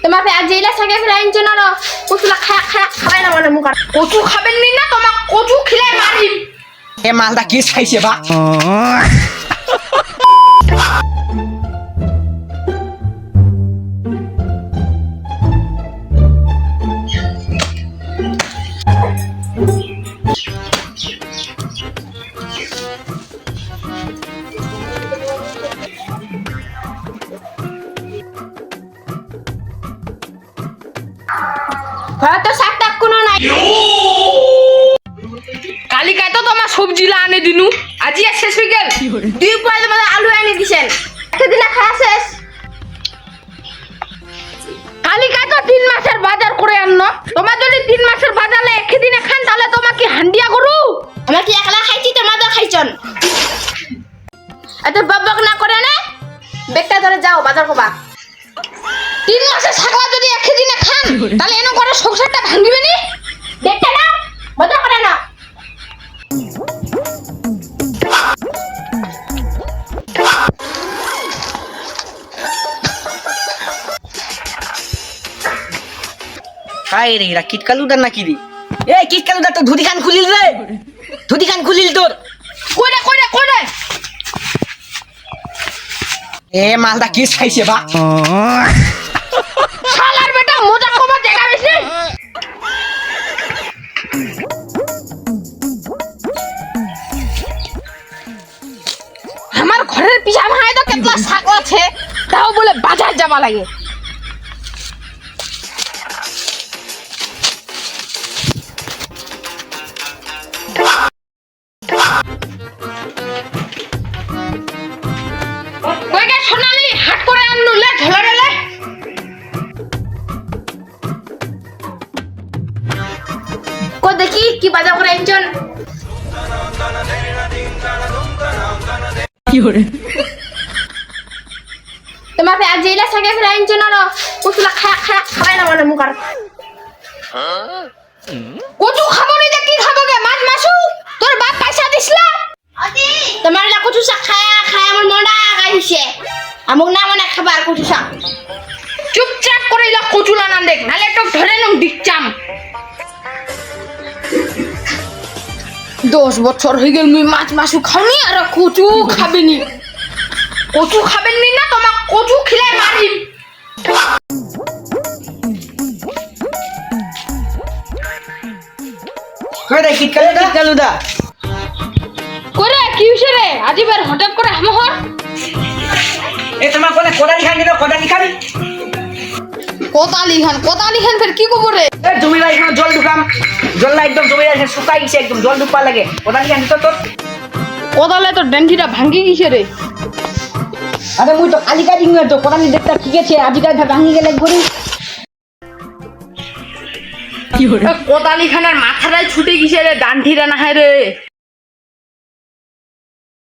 তোমাকে আজ জেলা সাগে ফেলাইন জন্য কচুলা খাবাই না মানে মুখ কচু খাবেন নি না তোমাক কচু খিলে মারিম এ মালটা কি খাইছে বা হয়তো সাতটা কোনো নাই কালিকায় তো তোমার সবজিলা আনে দিনু আজি আর শেষ হয়ে গেল দুই পয়লা মানে আলু এনে দিছেন একদিন খাওয়া শেষ কালিকায় তো 3 মাসের বাজার করে আননো তোমার যদি 3 মাসের বাজারে একদিনে খান তাহলে তোমার কি হান্ডিয়া করু আমরা কি একলা খাইছি তোমাদের খাইছন এত বকবক না করে না বেগটা ধরে যাও বাজার করবা 3 মাসের ছাগলা যদি একদিনে খান তাহলে এনো করে সংসারটা ভাঙিবে নি বেগটা না বাজার করে না হাই রে এরা কিটকালুদার নাকি রে এ কিটকালুদার তো ধুতি খান খুলিল রে ধুতি খান খুলিল তোর কইরে এ মালটা কি খাইছে বা শালার বেটা মজা কমা জায়গা বেশি আমার ঘরের পিছা ভাই তো কেতলা শাক আছে তাও বলে বাজার যাবা লাগে কইকে সোনালি হাট করে আনলু লে ঝোলা লে কো দেখি কি বাজার করে আনছন তোমাকে আজ জেলা সাগে ফেলাইন জন্য কচুলা খাবাই না মানে মুখ কচু খাবো নি কি খাবো গে মাছ মাসু তোর বাপ পয়সা দিছলা তোমার না কচু শাক খায় আমার মনটা গাইছে আমুক না মনে খাবার কচু শাক চুপচাপ করে ইলা কচু লানান দেখ নালে তো ধরে নম দিচ্চাম 10 বছর হয়ে গেল মুই মাছ মাসু খাওনি আর কচু খাবেনি কচু খাবেন নি না তোমাক কচু খিলে মারিম কই রে কিটকালুদা করে কি হইছে রে আজিবার হঠাৎ করে আমহর এ তোমার কোনে কোদালি খান দিলো কোদালি খাবি কোতালি খান ফের কি কব রে এ জমিরা এখানে জল ঢুকাম জলটা একদম জমিরা শুকাই গেছে একদম জল ঢুকবা লাগে কোদালি খান দিতো তোর কোদালে তো ডেন্ডিটা ভাঙ্গি গিয়েছে রে আরে মুই তো কালিকা দিন তো কোদালি দেখতে ঠিক আছে আজিকাল ভাঙি গেলে ঘুরি কোদালি খানার মাথাটাই ছুটে গিয়েছে রে ডান্ঠিটা না হয় রে